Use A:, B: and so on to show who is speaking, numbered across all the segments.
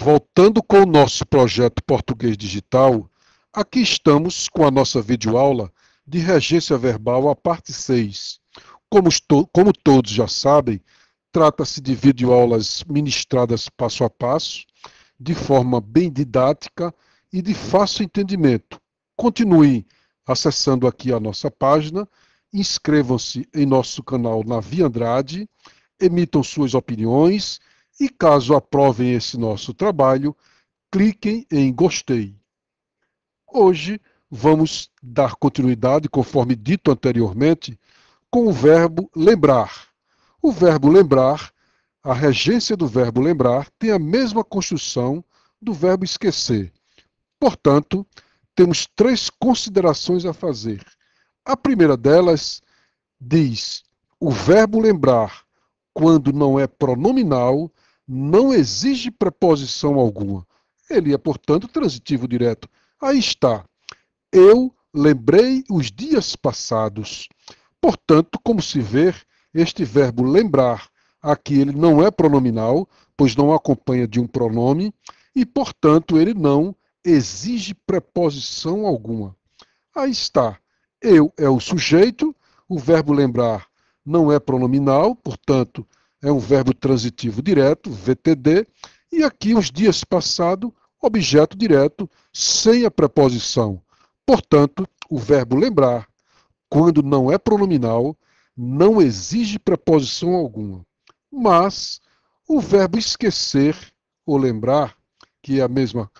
A: Voltando com o nosso projeto Português Digital, aqui estamos com a nossa videoaula de regência verbal, a parte 6. Como todos já sabem, trata-se de videoaulas ministradas passo a passo, de forma bem didática e de fácil entendimento. Continue acessando aqui a nossa página, inscrevam-se em nosso canal Navi Andrade, emitam suas opiniões e, caso aprovem esse nosso trabalho, cliquem em gostei. Hoje vamos dar continuidade, conforme dito anteriormente, com o verbo lembrar. O verbo lembrar, a regência do verbo lembrar, tem a mesma construção do verbo esquecer. Portanto, temos 3 considerações a fazer. A primeira delas diz: o verbo lembrar, quando não é pronominal, não exige preposição alguma. Ele é, portanto, transitivo direto. Aí está. Eu lembrei os dias passados. Portanto, como se vê, este verbo lembrar, aqui ele não é pronominal, pois não acompanha de um pronome, e, portanto, ele não exige preposição alguma. Aí está. Eu é o sujeito, o verbo lembrar não é pronominal, portanto, é um verbo transitivo direto, VTD, e aqui os dias passado, objeto direto, sem a preposição. Portanto, o verbo lembrar, quando não é pronominal, não exige preposição alguma. Mas o verbo esquecer ou lembrar, que é a mesma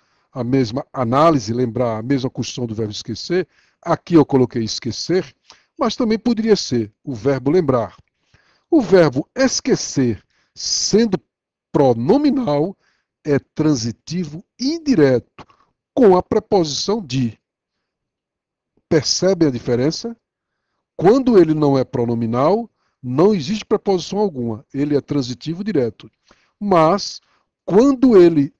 A: análise, lembrar, a mesma construção do verbo esquecer, aqui eu coloquei esquecer, mas também poderia ser o verbo lembrar. O verbo esquecer, sendo pronominal, é transitivo indireto, com a preposição de. Percebem a diferença? Quando ele não é pronominal, não existe preposição alguma. Ele é transitivo direto. Mas, quando ele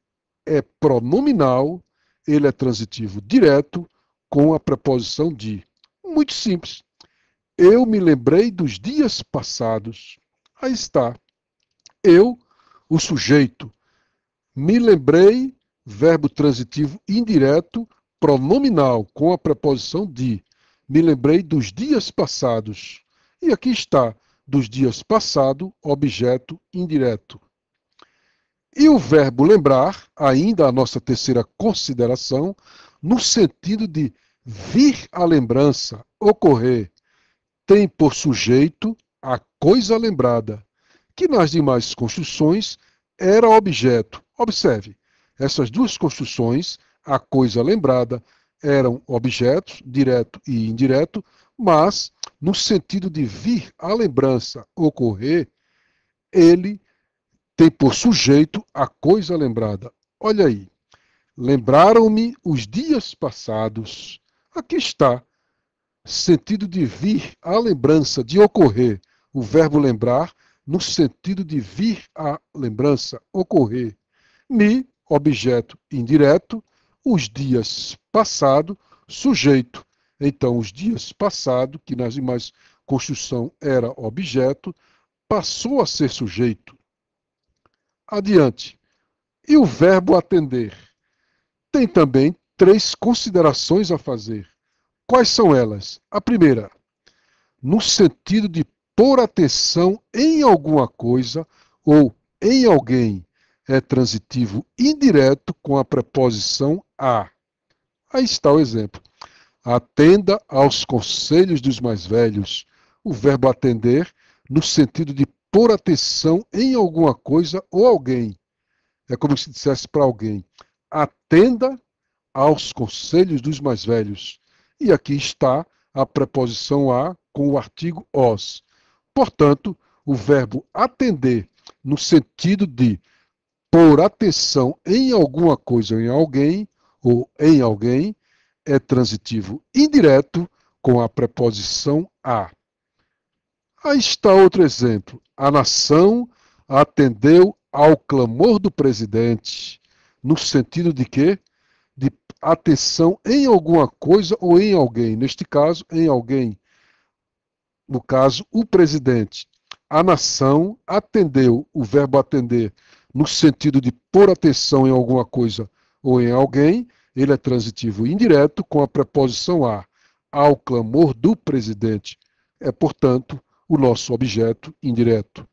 A: é pronominal, ele é transitivo direto com a preposição de. Muito simples. Eu me lembrei dos dias passados. Aí está. Eu, o sujeito. Me lembrei, verbo transitivo indireto, pronominal, com a preposição de. Me lembrei dos dias passados. E aqui está, dos dias passado, objeto indireto. E o verbo lembrar, ainda a nossa terceira consideração, no sentido de vir à lembrança, ocorrer, tem por sujeito a coisa lembrada, que nas demais construções era objeto. Observe, essas duas construções, a coisa lembrada, eram objetos, direto e indireto, mas no sentido de vir à lembrança, ocorrer, ele tem por sujeito a coisa lembrada. Olha aí. Lembraram-me os dias passados. Aqui está. Sentido de vir à lembrança, de ocorrer. O verbo lembrar, no sentido de vir à lembrança, ocorrer. Me, objeto indireto. Os dias passado, sujeito. Então, os dias passado, que nas demais construção era objeto, passou a ser sujeito. Adiante. E o verbo atender? Tem também 3 considerações a fazer. Quais são elas? A primeira, no sentido de pôr atenção em alguma coisa ou em alguém, é transitivo indireto com a preposição a. Aí está o exemplo. Atenda aos conselhos dos mais velhos. O verbo atender, no sentido de pôr atenção em alguma coisa ou alguém. É como se dissesse para alguém: atenda aos conselhos dos mais velhos. E aqui está a preposição a com o artigo os. Portanto, o verbo atender, no sentido de pôr atenção em alguma coisa ou em alguém, é transitivo indireto com a preposição a. Aí está outro exemplo. A nação atendeu ao clamor do presidente, no sentido de quê? De atenção em alguma coisa ou em alguém. Neste caso, em alguém. No caso, o presidente. A nação atendeu, o verbo atender, no sentido de pôr atenção em alguma coisa ou em alguém, ele é transitivo indireto com a preposição a. Ao clamor do presidente. É, portanto, o nosso objeto indireto.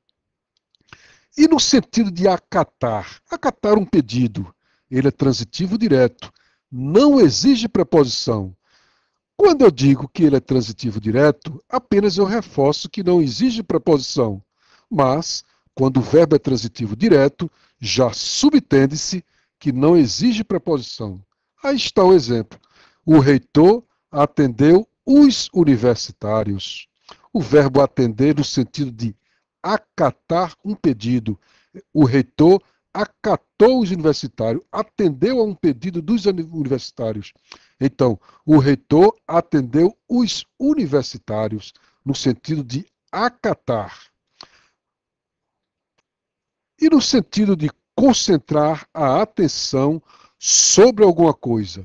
A: E no sentido de acatar, acatar um pedido, ele é transitivo direto, não exige preposição. Quando eu digo que ele é transitivo direto, apenas eu reforço que não exige preposição. Mas, quando o verbo é transitivo direto, já subtende-se que não exige preposição. Aí está o exemplo. O reitor atendeu os universitários. O verbo atender no sentido de acatar um pedido. O reitor acatou os universitários, atendeu a um pedido dos universitários. Então, o reitor atendeu os universitários, no sentido de acatar. E no sentido de concentrar a atenção sobre alguma coisa.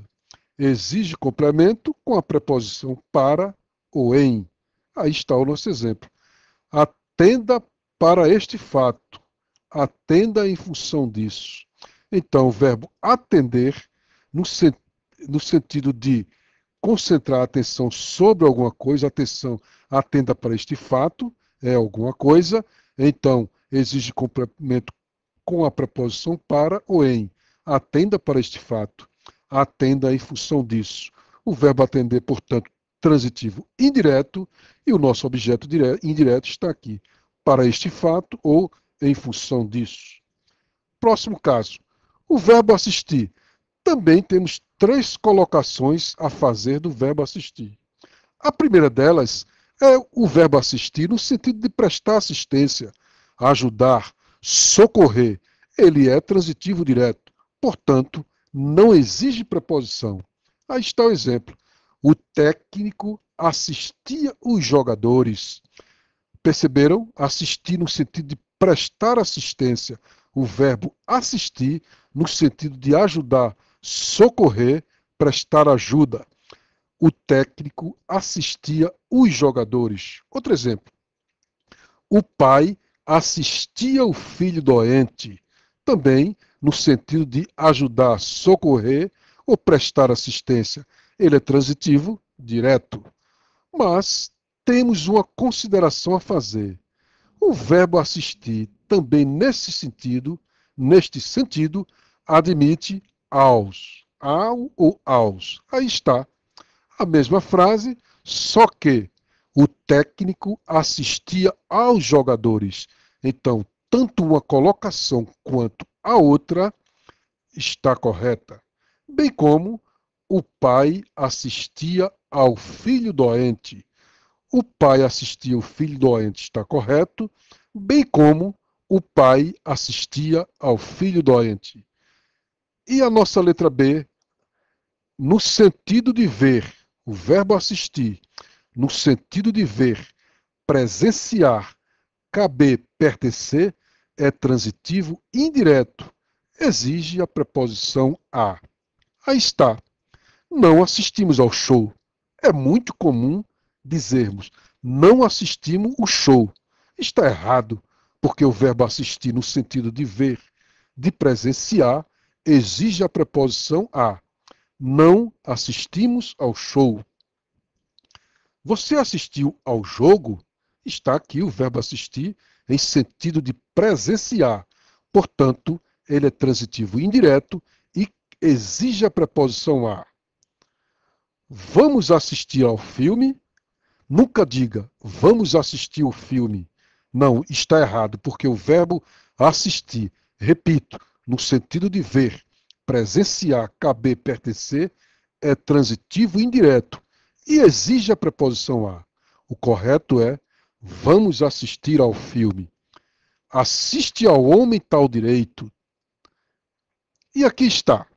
A: Exige complemento com a preposição para ou em. Aí está o nosso exemplo. Atenda para este fato. Atenda em função disso. Então, o verbo atender, no sentido de concentrar a atenção sobre alguma coisa, atenção, atenda para este fato, é alguma coisa, então exige complemento com a preposição para ou em. Atenda para este fato, atenda em função disso. O verbo atender, portanto, transitivo indireto, e o nosso objeto indireto está aqui, para este fato ou em função disso. Próximo caso, o verbo assistir. Também temos três colocações a fazer do verbo assistir. A primeira delas é o verbo assistir no sentido de prestar assistência, ajudar, socorrer. Ele é transitivo direto, portanto, não exige preposição. Aí está o exemplo. O técnico assistia os jogadores. Perceberam? Assistir no sentido de prestar assistência. O verbo assistir no sentido de ajudar, socorrer, prestar ajuda. O técnico assistia os jogadores. Outro exemplo. O pai assistia o filho doente. Também no sentido de ajudar, socorrer ou prestar assistência. Ele é transitivo, direto. Mas temos uma consideração a fazer. O verbo assistir também neste sentido, admite aos, ao ou aos. Aí está a mesma frase, só que o técnico assistia aos jogadores. Então, tanto uma colocação quanto a outra está correta. Bem como o pai assistia ao filho doente. O pai assistia o filho doente está correto, bem como o pai assistia ao filho doente. E a nossa letra B, no sentido de ver, o verbo assistir, no sentido de ver, presenciar, caber, pertencer, é transitivo indireto, exige a preposição a. Aí está. Não assistimos ao show. É muito comum dizermos não assistimos o show. Está errado, porque o verbo assistir no sentido de ver, de presenciar, exige a preposição a. Não assistimos ao show. Você assistiu ao jogo? Está aqui o verbo assistir em sentido de presenciar. Portanto, ele é transitivo indireto e exige a preposição a. Vamos assistir ao filme? Nunca diga vamos assistir o filme. Não, está errado, porque o verbo assistir, repito, no sentido de ver, presenciar, caber, pertencer, é transitivo indireto e exige a preposição a. O correto é vamos assistir ao filme. Assiste ao homem tal direito. E aqui está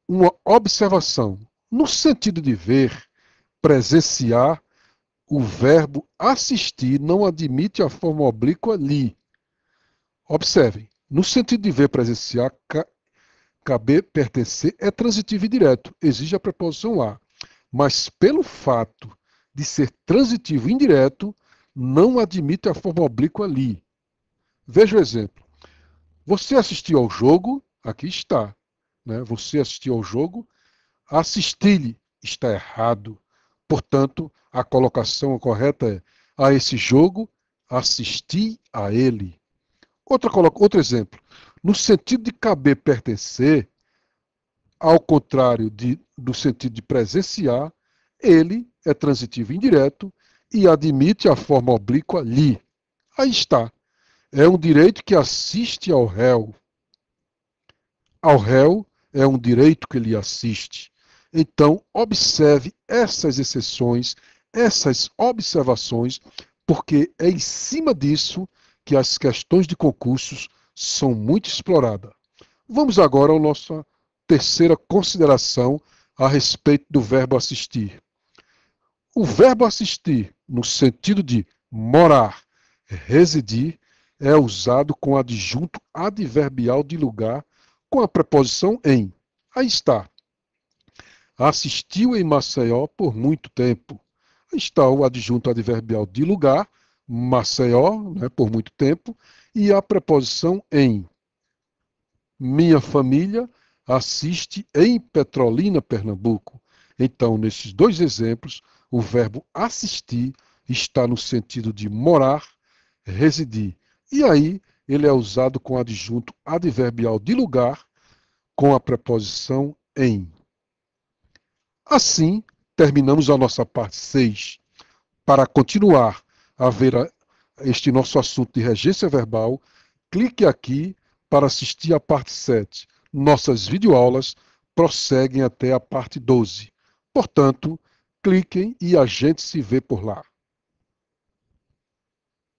A: uma observação. No sentido de ver, presenciar, o verbo assistir não admite a forma oblíqua li. Observem, no sentido de ver, presenciar, caber, pertencer, é transitivo e direto, exige a preposição a. Mas pelo fato de ser transitivo e indireto, não admite a forma oblíqua li. Veja o exemplo. Você assistiu ao jogo? Aqui está. Né? Você assistiu ao jogo? Assistir-lhe está errado. Portanto, a colocação correta é: a esse jogo, assisti a ele. Outro exemplo. No sentido de caber pertencer, ao contrário do sentido de presenciar, ele é transitivo indireto e admite a forma oblíqua lhe. Aí está. É um direito que assiste ao réu. Ao réu é um direito que lhe assiste. Então, observe essas exceções, essas observações, porque é em cima disso que as questões de concursos são muito exploradas. Vamos agora à nossa terceira consideração a respeito do verbo assistir. O verbo assistir, no sentido de morar, residir, é usado com adjunto adverbial de lugar com a preposição em. Aí está. Assistiu em Maceió por muito tempo. Aí está o adjunto adverbial de lugar, Maceió, né, por muito tempo, e a preposição em. Minha família assiste em Petrolina, Pernambuco. Então, nesses dois exemplos, o verbo assistir está no sentido de morar, residir. E aí, ele é usado com adjunto adverbial de lugar, com a preposição em. Assim, terminamos a nossa parte 6. Para continuar a ver este nosso assunto de regência verbal, clique aqui para assistir a parte 7. Nossas videoaulas prosseguem até a parte 12. Portanto, cliquem e a gente se vê por lá.